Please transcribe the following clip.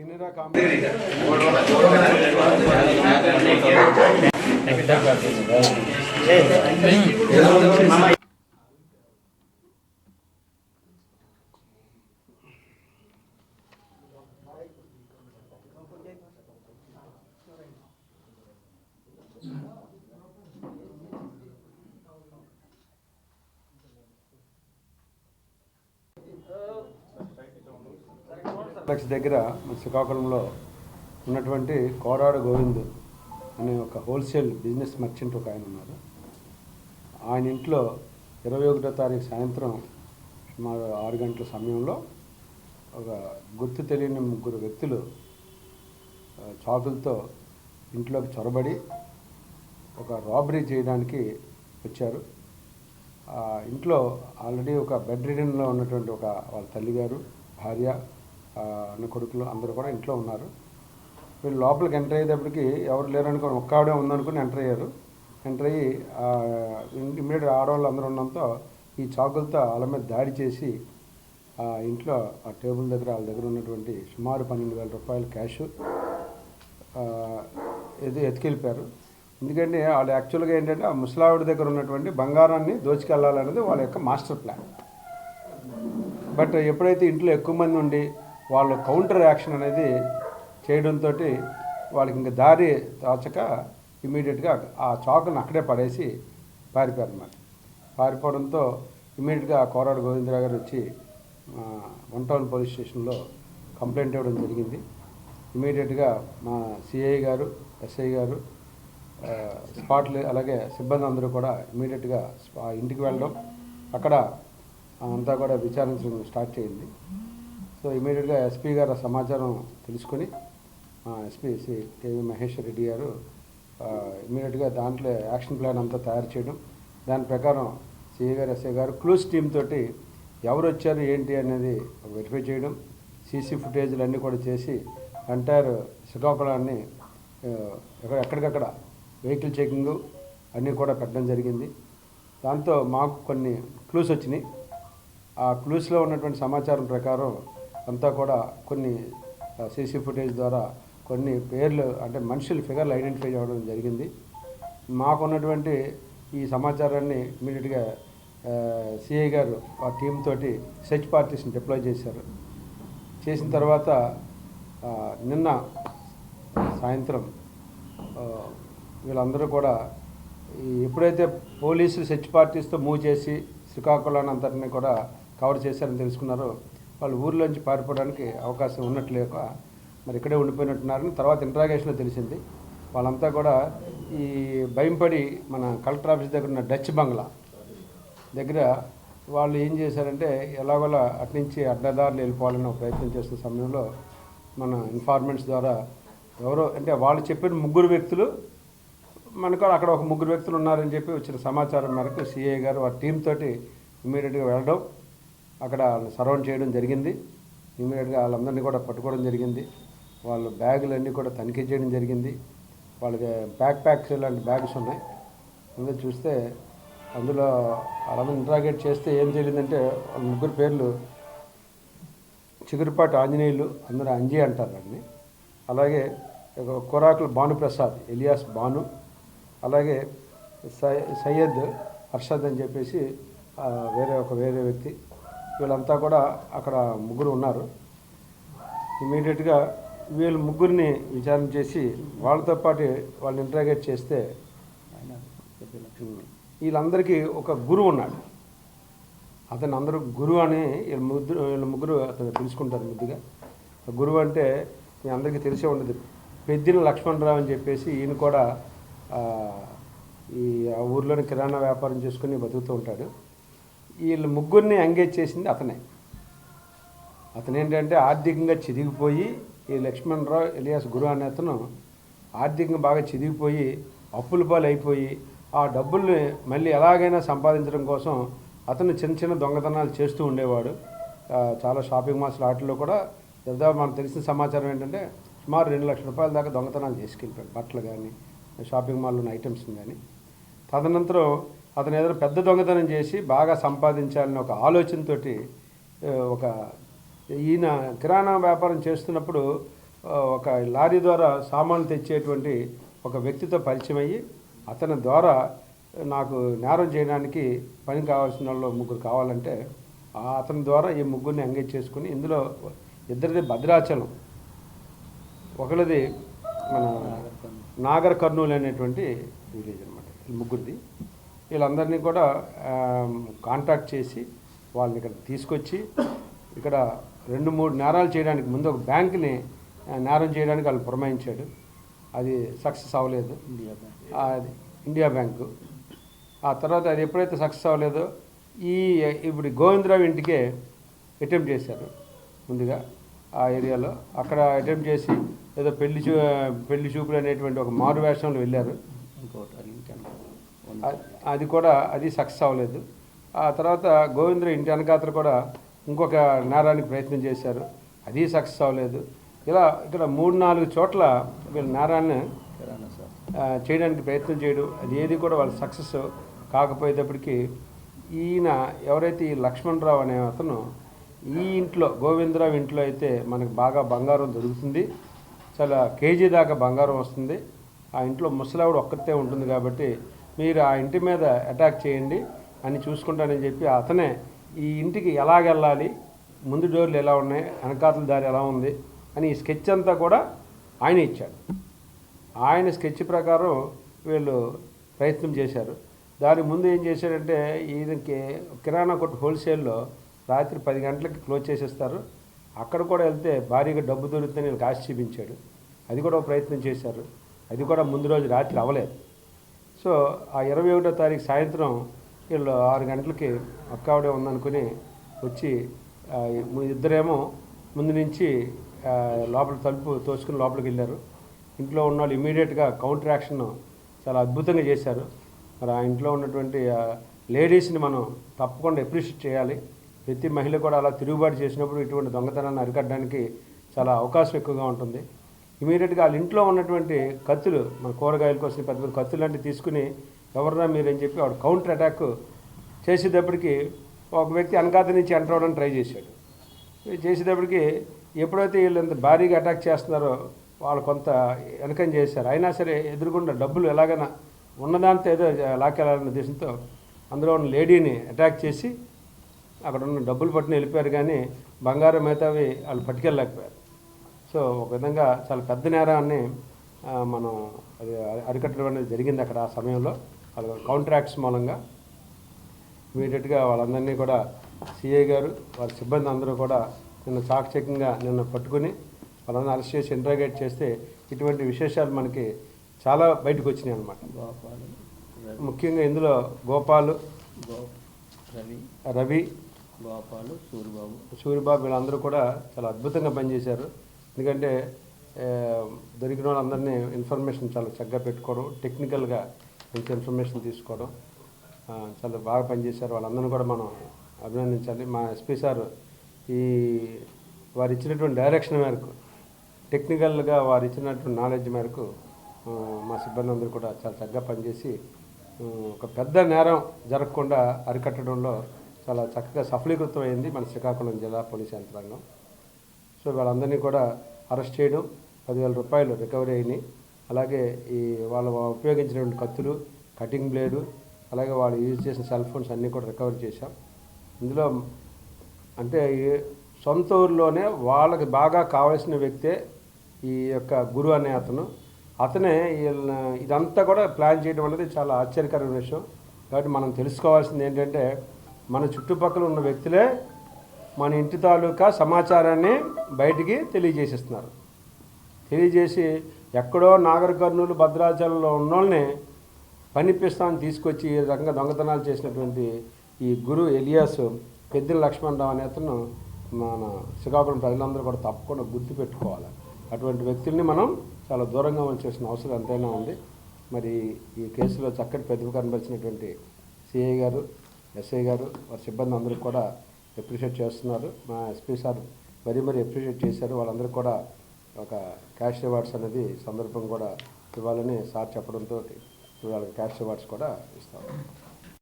కెనరా దగ్గర శ్రీకాకుళంలో ఉన్నటువంటి కోరాడు గోవింద్ అనే ఒక హోల్సేల్ బిజినెస్ మర్చెంట్ ఒక ఆయన ఉన్నారు. ఆయన ఇంట్లో 21వ తారీఖు సాయంత్రం సుమారు 6 గంటల సమయంలో ఒక గుర్తు తెలియని 3 వ్యక్తులు చాకులతో ఇంట్లోకి చొరబడి ఒక రాబరీ చేయడానికి వచ్చారు. ఇంట్లో ఆల్రెడీ ఒక బెడ్ రిడన్లో ఉన్నటువంటి ఒక వాళ్ళ తల్లిగారు, భార్య, అన్న కొడుకులు అందరూ కూడా ఇంట్లో ఉన్నారు. వీళ్ళు లోపలికి ఎంటర్ అయ్యేటప్పటికి ఎవరు లేరనుకుని ఒక్క ఆవిడే ఉందనుకుని ఎంటర్ అయ్యారు. ఎంటర్ అయ్యి ఇమ్మీడియట్ ఆడవాళ్ళు అందరూ ఉండడంతో ఈ చాకులతో వాళ్ళ మీద దాడి చేసి ఇంట్లో ఆ టేబుల్ దగ్గర వాళ్ళ దగ్గర ఉన్నటువంటి సుమారు 12,000 రూపాయల క్యాష్ ఎత్తుకెళ్ళిపోయారు. ఎందుకంటే వాళ్ళు యాక్చువల్గా ఏంటంటే ఆ ముసలావిడ దగ్గర ఉన్నటువంటి బంగారాన్ని దోచుకెళ్ళాలనేది వాళ్ళ యొక్క మాస్టర్ ప్లాన్. బట్ ఎప్పుడైతే ఇంట్లో ఎక్కువ మంది ఉండి వాళ్ళు కౌంటర్ యాక్షన్ అనేది చేయడంతో వాళ్ళకి ఇంకా దారి తాచక ఇమీడియట్గా ఆ చాకును అక్కడే పడేసి పారిపోయారు అన్నమాట. పారిపోవడంతో ఇమీడియట్గా కోరాడు గోవిందరావు గారు వచ్చి 1 టౌన్ పోలీస్ స్టేషన్లో కంప్లైంట్ ఇవ్వడం జరిగింది. ఇమీడియట్గా మా సిఐ గారు, ఎస్ఐ గారు, స్పాట్లు అలాగే సిబ్బంది అందరూ కూడా ఇమీడియట్గా ఇంటికి వెళ్ళడం, అక్కడ అంతా కూడా విచారించడం స్టార్ట్ చేయింది. సో ఇమీడియట్గా ఎస్పీ గారు సమాచారం తెలుసుకొని ఎస్పీ శ్రీ కేవీ మహేశ్వర్ రెడ్డి గారు ఇమీడియట్గా దాంట్లో యాక్షన్ ప్లాన్ అంతా తయారు చేయడం, దాని ప్రకారం సిఐ గారు, ఎస్ఐ గారు క్లూస్ టీమ్ తోటి ఎవరు వచ్చారు ఏంటి అనేది వెరిఫై చేయడం, సీసీ ఫుటేజ్లు అన్నీ కూడా చేసి ఎంటైర్ శ్రీకాకుళాన్ని ఎక్కడికక్కడ వెహికల్ చెకింగ్ అన్నీ కూడా పెట్టడం జరిగింది. దాంతో మాకు కొన్ని క్లూస్ వచ్చినాయి. ఆ క్లూస్లో ఉన్నటువంటి సమాచారం ప్రకారం అంతా కూడా కొన్ని సీసీ ఫుటేజ్ ద్వారా కొన్ని పేర్లు అంటే మనుషుల ఫిగర్లు ఐడెంటిఫై చేయడం జరిగింది. మాకున్నటువంటి ఈ సమాచారాన్ని ఇమీడియట్గా సిఐ గారు ఆ టీమ్ తోటి సెర్చ్ పార్టీస్ని డిప్లాయ్ చేశారు. చేసిన తర్వాత నిన్న సాయంత్రం వీళ్ళందరూ కూడా ఎప్పుడైతే పోలీసులు సెర్చ్ పార్టీస్తో మూవ్ చేసి శ్రీకాకుళాన్ని అంతటిని కూడా కవర్ చేశారని తెలుసుకున్నారో వాళ్ళు ఊర్లోంచి పారిపోవడానికి అవకాశం ఉన్నట్లేక మరి ఇక్కడే ఉండిపోయినట్టున్నారని తర్వాత ఇంట్రాగేషన్లో తెలిసింది. వాళ్ళంతా కూడా ఈ భయంపడి మన కలెక్టర్ ఆఫీస్ దగ్గర ఉన్న డచ్ బంగ్లా దగ్గర వాళ్ళు ఏం చేశారంటే ఎలాగోలా అట్నుంచి అడ్డదారులు వెళ్ళిపోవాలన్న ప్రయత్నం చేస్తున్న సమయంలో మన ఇన్ఫార్మెంట్స్ ద్వారా ఎవరో అంటే వాళ్ళు చెప్పిన 3 వ్యక్తులు మనకు అక్కడ ఒక 3 వ్యక్తులు ఉన్నారని చెప్పి వచ్చిన సమాచారం మేరకు సిఐ గారు వారి టీం తోటి ఇమీడియట్గా వెళ్ళడం, అక్కడ సరౌండ్ చేయడం జరిగింది. ఇమీడియట్గా వాళ్ళందరినీ కూడా పట్టుకోవడం జరిగింది. వాళ్ళ బ్యాగులన్నీ కూడా తనిఖీ చేయడం జరిగింది. వాళ్ళకి ప్యాక్స్ లాంటి బ్యాగ్స్ ఉన్నాయి. అందులో చూస్తే అందులో వాళ్ళందరూ ఇంట్రాగేట్ చేస్తే ఏం తెలియదంటే వాళ్ళ 3 పేర్లు చిగురుపాటి ఆంజనేయులు, అందరూ అంజీ అంటారు వాడిని, అలాగే కొరాకుల భానుప్రసాద్ ఎలియాస్ భాను, అలాగే సయ్యద్ అర్షద్ అని చెప్పేసి వేరే వ్యక్తి. వీళ్ళంతా కూడా అక్కడ 3 ఉన్నారు. ఇమీడియట్గా వీళ్ళు 3ని విచారణ చేసి వాళ్ళతో పాటు వాళ్ళని ఇంట్రాగేట్ చేస్తే వీళ్ళందరికీ ఒక గురువు ఉన్నాడు. అతను అందరూ గురువు అని వీళ్ళ ముగ్గురు అతను తెలుసుకుంటారు. ముద్దుగా గురువు అంటే మీ అందరికీ తెలిసే ఉండదు, పెద్దిన లక్ష్మణరావు అని చెప్పేసి ఈయన కూడా ఈ ఊర్లోని కిరాణా వ్యాపారం చేసుకుని బతుకుతూ ఉంటాడు. వీళ్ళు 3ని ఎంగేజ్ చేసింది అతనే. అతనేంటంటే ఆర్థికంగా చిదిగిపోయి ఈ లక్ష్మణరావు ఎలియాస్ గురు అనే అతను ఆర్థికంగా బాగా చిదిగిపోయి అప్పుల పాలు అయిపోయి ఆ డబ్బుల్ని మళ్ళీ ఎలాగైనా సంపాదించడం కోసం అతను చిన్న దొంగతనాలు చేస్తూ ఉండేవాడు. చాలా షాపింగ్ మాల్స్ వాటిల్లో కూడా దాదాపు మనకు తెలిసిన సమాచారం ఏంటంటే సుమారు 2 లక్షల రూపాయల దాకా దొంగతనాలు చేసుకెళ్ళిపోయాడు, బట్టలు కానీ షాపింగ్ మాల్లో ఉన్న ఐటమ్స్ కానీ. తదనంతరం అతను ఏదైనా పెద్ద దొంగతనం చేసి బాగా సంపాదించాలని ఒక ఆలోచనతోటి ఈయన కిరాణా వ్యాపారం చేస్తున్నప్పుడు ఒక లారీ ద్వారా సామాన్లు తెచ్చేటువంటి ఒక వ్యక్తితో పరిచయం అయ్యి అతని ద్వారా నాకు నేరం చేయడానికి పని కావాల్సిన వాళ్ళు ముగ్గురు కావాలంటే అతని ద్వారా ఈ ముగ్గురిని ఎంగేజ్ చేసుకుని ఇందులో ఇద్దరిది భద్రాచలం, ఒకరిది మన నాగర్ కర్నూలు అనేటువంటి విలేజ్ అనమాట. ఈ ముగ్గురిది వీళ్ళందరినీ కూడా కాంటాక్ట్ చేసి వాళ్ళని ఇక్కడ తీసుకొచ్చి ఇక్కడ 2-3 నేరాలు చేయడానికి ముందు ఒక బ్యాంకుని నేరం చేయడానికి వాళ్ళు పురమాయించాడు. అది సక్సెస్ అవ్వలేదు, అది ఇండియా బ్యాంకు. ఆ తర్వాత అది ఎప్పుడైతే సక్సెస్ అవ్వలేదో ఇప్పుడు గోవిందరావు ఇంటికే అటెంప్ట్ చేశారు. ముందుగా ఆ ఏరియాలో అక్కడ అటెంప్ట్ చేసి ఏదో పెళ్లి చూపులు అనేటువంటి ఒక మారు వేషంలో వెళ్ళారు. అది సక్సెస్ అవ్వలేదు. ఆ తర్వాత గోవిందరావు ఇంటి వెనకాతలు కూడా ఇంకొక నేరానికి ప్రయత్నం చేశారు, అది సక్సెస్ అవ్వలేదు. ఇలా ఇక్కడ 3-4 చోట్ల వీళ్ళ నేరాన్ని చేయడానికి ప్రయత్నం చేయడం, అది ఏది కూడా వాళ్ళు సక్సెస్ కాకపోయేటప్పటికీ ఈయన ఎవరైతే ఈ లక్ష్మణరావు అనే అతను ఈ ఇంట్లో గోవిందరావు ఇంట్లో అయితే మనకు బాగా బంగారం దొరుకుతుంది, చాలా కేజీ దాకా బంగారం వస్తుంది. ఆ ఇంట్లో ముసలావిడ ఒక్కతే ఉంటుంది కాబట్టి మీరు ఆ ఇంటి మీద అటాక్ చేయండి అని చూసుకుంటానని చెప్పి అతనే ఈ ఇంటికి ఎలాగెళ్ళాలి, ముందు డోర్లు ఎలా ఉన్నాయి, వెనకాతల దారి ఎలా ఉంది అని ఈ స్కెచ్ అంతా కూడా ఆయన ఇచ్చాడు. ఆయన స్కెచ్ ప్రకారం వీళ్ళు ప్రయత్నం చేశారు. దాని ముందు ఏం చేశారంటే ఈయనకి కిరాణా కొట్టు హోల్సేల్లో రాత్రి 10 గంటలకి క్లోజ్ చేసేస్తారు. అక్కడ కూడా వెళ్తే భారీగా డబ్బు దొరుకుతుందని వీళ్ళకి ఆశ చూపించాడు. అది కూడా ప్రయత్నం చేశారు, అది కూడా ముందు రోజు రాత్రి అవ్వలేదు. సో ఆ 21వ తారీఖు సాయంత్రం వీళ్ళు 6 గంటలకి అక్కావిడే ఉందనుకుని వచ్చి ఇద్దరేమో ముందు నుంచి లోపల తలుపు తోసుకుని లోపలికి వెళ్ళారు. ఇంట్లో ఉన్న వాళ్ళు ఇమీడియట్గా కౌంటర్ యాక్షన్ చాలా అద్భుతంగా చేశారు. మరి ఆ ఇంట్లో ఉన్నటువంటి లేడీస్ని మనం తప్పకుండా అప్రిషియేట్ చేయాలి. ప్రతి మహిళ కూడా అలా తిరుగుబాటు చేసినప్పుడు ఇటువంటి దొంగతనాన్ని అరికట్టడానికి చాలా అవకాశం ఎక్కువగా ఉంటుంది. ఇమీడియట్గా వాళ్ళ ఇంట్లో ఉన్నటువంటి కత్తులు, మన కూరగాయల కోసం పెద్ద పెద్ద కత్తులు లాంటివి తీసుకుని ఎవరన్నా మీరని చెప్పి వాడు కౌంటర్ అటాక్ చేసేటప్పటికి ఒక వ్యక్తి వెనకాత నుంచి ఎంటర్ అవ్వడానికి ట్రై చేశాడు. చేసేటప్పటికి ఎప్పుడైతే వీళ్ళు ఇంత భారీగా అటాక్ చేస్తున్నారో వాళ్ళు కొంత వెనకం చేశారు. అయినా సరే ఎదురుకుండా డబ్బులు ఎలాగైనా ఉన్నదాంతో ఏదో లాక్కెళ్ళాలనే ఉద్దేశంతో అందులో ఉన్న లేడీని అటాక్ చేసి అక్కడ ఉన్న డబ్బులు పట్టుకుని వెళ్ళిపోయారు, కానీ బంగారం మిగతావి వాళ్ళు పట్టుకెళ్ళలేకపోయారు. సో ఒక విధంగా చాలా పెద్ద నేరాన్ని మనం అది అరికట్టడం అనేది జరిగింది అక్కడ ఆ సమయంలో. వాళ్ళ కౌంటర్ యాక్ట్స్ మూలంగా ఇమీడియట్గా వాళ్ళందరినీ కూడా సిఐ గారు వారి సిబ్బంది అందరూ కూడా నిన్న చాకచక్యంగా పట్టుకుని వాళ్ళందరూ అరెస్ట్ చేసి ఇంట్రాగేట్ చేస్తే ఇటువంటి విశేషాలు మనకి చాలా బయటకు వచ్చినాయి అన్నమాట. ముఖ్యంగా ఇందులో గోపాలు, రవి, సూరిబాబు వీళ్ళందరూ కూడా చాలా అద్భుతంగా పనిచేశారు. ఎందుకంటే దొరికిన వాళ్ళందరినీ ఇన్ఫర్మేషన్ చాలా చక్కగా పెట్టుకోవడం, టెక్నికల్గా మంచి ఇన్ఫర్మేషన్ తీసుకోవడం చాలా బాగా పనిచేశారు. వాళ్ళందరినీ కూడా మనం అభినందించాలి. మా ఎస్పీ సార్ వారు ఇచ్చినటువంటి డైరెక్షన్ మేరకు, టెక్నికల్గా వారు ఇచ్చినటువంటి నాలెడ్జ్ మేరకు మా సిబ్బంది అందరూ కూడా చాలా చక్కగా పనిచేసి ఒక పెద్ద నేరం జరగకుండా అరికట్టడంలో చాలా చక్కగా సఫలీకృతమైంది మన శ్రీకాకుళం జిల్లా పోలీస్ యంత్రాంగం. సో వాళ్ళందరినీ కూడా అరెస్ట్ చేయడం, 10,000 రూపాయలు రికవరీ అయినాయి. అలాగే వాళ్ళు ఉపయోగించినటువంటి కత్తులు, కటింగ్ బ్లేడు, అలాగే వాళ్ళు యూజ్ చేసిన సెల్ ఫోన్స్ అన్నీ కూడా రికవరీ చేశాం. ఇందులో అంటే సొంత ఊరిలోనే వాళ్ళకి బాగా కావాల్సిన వ్యక్తే ఈ యొక్క గురు అనే అతనే ఇదంతా కూడా ప్లాన్ చేయడం అనేది చాలా ఆశ్చర్యకరమైన విషయం. కాబట్టి మనం తెలుసుకోవాల్సింది ఏంటంటే మన చుట్టుపక్కల ఉన్న వ్యక్తులే మన ఇంటి తాలూకా సమాచారాన్ని బయటికి తెలియజేసిస్తున్నారు. తెలియజేసి ఎక్కడో నాగర్ కర్నూలు, భద్రాచలంలో ఉన్నోళ్ళని పనిపిస్తామని తీసుకొచ్చి ఈ రకంగా దొంగతనాలు చేసినటువంటి ఈ గురు ఎలియాస్ పెద్దిన లక్ష్మణరావు అనే అతను మన శ్రీకాకుళం ప్రజలందరూ కూడా తప్పకుండా గుర్తుపెట్టుకోవాలి. అటువంటి వ్యక్తుల్ని మనం చాలా దూరంగా ఉంచాల్సిన అవసరం ఎంతైనా ఉంది. మరి ఈ కేసులో చక్కటి ప్రతిభ కనబరిచినటువంటి సిఐ గారు, ఎస్ఐ గారు, వారి సిబ్బంది అందరూ కూడా అప్రిషియేట్ చేస్తున్నారు. మా ఎస్పీ సార్ మరీ అప్రిషియేట్ చేశారు. వాళ్ళందరూ కూడా ఒక క్యాష్ రివార్డ్స్ అనేది సందర్భం కూడా ఇవ్వాలని సార్ చెప్పడంతో వాళ్ళకి క్యాష్ రివార్డ్స్ కూడా ఇస్తాం.